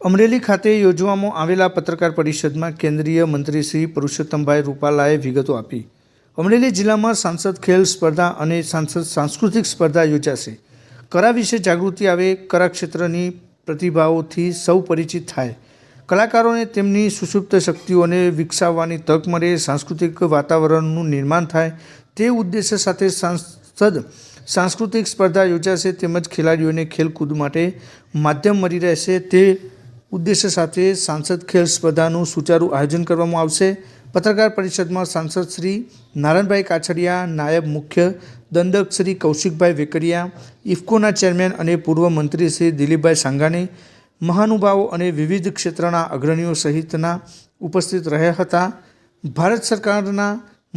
અમરેલી ખાતે યોજવામાં આવેલા પત્રકાર પરિષદમાં કેન્દ્રીય મંત્રી શ્રી પુરુષોત્તમભાઈ રૂપાલાએ વિગતો આપી. અમરેલી જિલ્લામાં સાંસદ ખેલ સ્પર્ધા અને સાંસદ સાંસ્કૃતિક સ્પર્ધા યોજાશે. કળા વિશે જાગૃતિ આવે, કળા ક્ષેત્રની પ્રતિભાઓથી સૌ પરિચિત થાય, કલાકારોને તેમની સુષુપ્ત શક્તિઓને વિકસાવવાની તક મળે, સાંસ્કૃતિક વાતાવરણનું નિર્માણ થાય, તે ઉદ્દેશ્ય સાથે સાંસ્કૃતિક સ્પર્ધા યોજાશે. તેમજ ખેલાડીઓને ખેલકૂદ માટે માધ્યમ મળી રહેશે, તે ઉદ્દેશ્ય સાથે સાંસદ ખેલ સ્પર્ધાનું સુચારું આયોજન કરવામાં આવશે. પત્રકાર પરિષદમાં સાંસદ શ્રી નારાયણભાઈ કાછડિયા, નાયબ મુખ્ય દંડક શ્રી કૌશિકભાઈ વેકરિયા, ઇફકોના ચેરમેન અને પૂર્વ મંત્રી શ્રી દિલીપભાઈ સાંઘાણી, મહાનુભાવો અને વિવિધ ક્ષેત્રના અગ્રણીઓ સહિતના ઉપસ્થિત રહ્યા હતા. ભારત સરકારના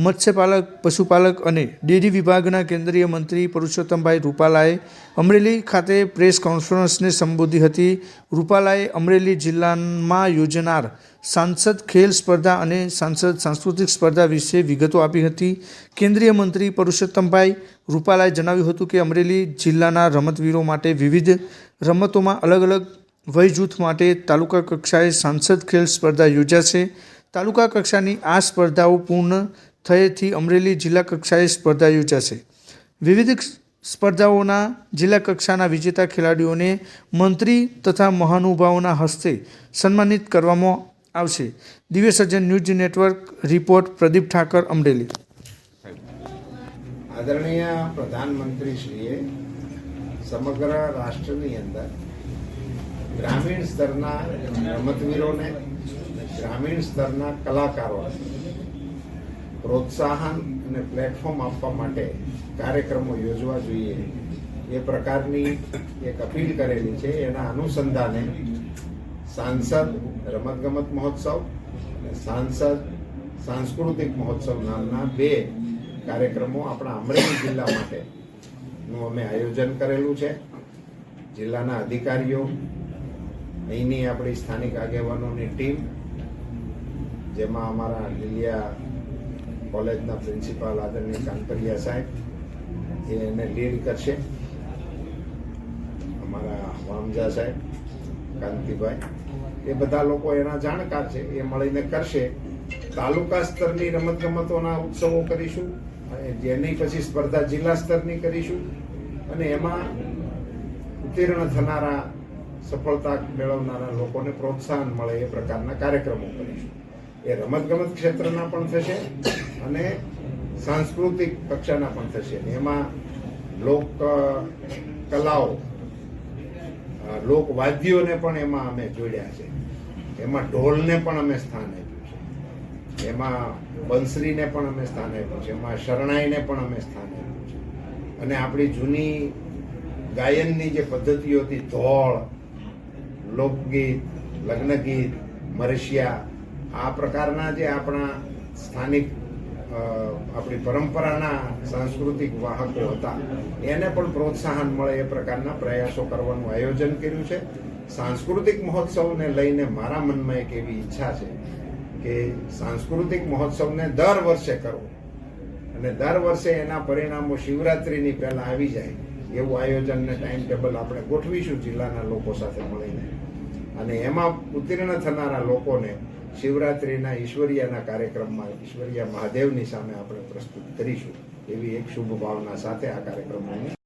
મત્સ્યપાલક, પશુપાલક અને ડેરી વિભાગના કેન્દ્રીય મંત્રી પુરુષોત્તમભાઈ રૂપાલાએ અમરેલી ખાતે પ્રેસ કોન્ફરન્સને સંબોધી હતી. રૂપાલાએ અમરેલી જિલ્લામાં યોજાનાર સાંસદ ખેલ સ્પર્ધા અને સાંસદ સાંસ્કૃતિક સ્પર્ધા વિશે વિગતો આપી હતી. કેન્દ્રીય મંત્રી પુરુષોત્તમભાઈ રૂપાલાએ જણાવ્યું હતું કે અમરેલી જિલ્લાના રમતવીરો માટે વિવિધ રમતોમાં અલગ અલગ વય જૂથ માટે તાલુકા કક્ષાએ સાંસદ ખેલ સ્પર્ધા યોજાશે. તાલુકા કક્ષાની આ સ્પર્ધાઓ પૂર્ણ થયેથી અમરેલી જિલ્લા કક્ષાએ સ્પર્ધા યોજાશે. વિવિધ સ્પર્ધાઓના જિલ્લા કક્ષાના વિજેતા ખેલાડીઓને મંત્રી તથા મહાનુભાવોના હસ્તે સન્માનિત કરવામાં આવશે. Divya Sarjan news network report Pradeep Thakar, Amreli. આદરણીય પ્રધાનમંત્રીશ્રીએ સમગ્ર રાષ્ટ્રની અંદર ગ્રામીણ સ્તરના રમતવીરોને, ગ્રામીણ સ્તરના કલાકારોને પ્રોત્સાહન અને પ્લેટફોર્મ આપવા માટે કાર્યક્રમો યોજવા જોઈએ એ પ્રકારની એક અપીલ કરેલી છે. એના અનુસંધાને સાંસદ રમતગમત મહોત્સવ અને સાંસદ સાંસ્કૃતિક મહોત્સવ નામના બે કાર્યક્રમો આપણા અમરેલી જિલ્લા માટેનું અમે આયોજન કરેલું છે. જિલ્લાના અધિકારીઓ, અહીંની આપણી સ્થાનિક આગેવાનોની ટીમ, જેમાં અમારા લીલિયા કોલેજના પ્રિન્સિપાલ આદરણીય કાનપરિયા સાહેબ એને લીડ કરશે, અમારા વામજા સાહેબ, કાંતિભાઈ, એ બધા લોકો એના જાણકાર છે, એ મળીને કરશે. તાલુકા સ્તરની રમતગમતોના ઉત્સવો કરીશું, જેની પછી સ્પર્ધા જિલ્લા સ્તરની કરીશું અને એમાં ઉત્તીર્ણ થનારા, સફળતા મેળવનારા લોકોને પ્રોત્સાહન મળે એ પ્રકારના કાર્યક્રમો કરીશું. એ રમતગમત ક્ષેત્રના પણ થશે અને સાંસ્કૃતિક કક્ષાના પણ થશે. એમાં લોક કલાઓ, લોકવાદ્યોને પણ એમાં અમે જોડ્યા છે. એમાં ઢોલને પણ અમે સ્થાન આપ્યું છે, એમાં બંસરીને પણ અમે સ્થાન આપ્યું છે, એમાં શરણાઈને પણ અમે સ્થાન આપ્યું છે. અને આપણી જૂની ગાયનની જે પદ્ધતિઓ હતી, ધોળ, લોકગીત, લગ્નગીત, મરશિયા, આ પ્રકારના જે આપણા સ્થાનિક આપણી પરંપરાના સાંસ્કૃતિક વાહકો હતા એને પણ પ્રોત્સાહન મળે એ પ્રકારના પ્રયાસો કરવાનું આયોજન કર્યું છે. સાંસ્કૃતિક મહોત્સવને લઈને મારા મનમાં એક એવી ઈચ્છા છે કે સાંસ્કૃતિક મહોત્સવને દર વર્ષે કરવો અને દર વર્ષે એના પરિણામો શિવરાત્રિની પહેલાં આવી જાય એવું આયોજનને ટાઈમ ટેબલ આપણે ગોઠવીશું જિલ્લાના લોકો સાથે મળીને. અને એમાં ઉત્તીર્ણ થનારા લોકોને શિવરાત્રિના ઈશ્વરિયાના કાર્યક્રમમાં ઈશ્વરિયા મહાદેવની સામે આપણે પ્રસ્તુત કરીશું એવી એક શુભ ભાવના સાથે આ કાર્યક્રમોને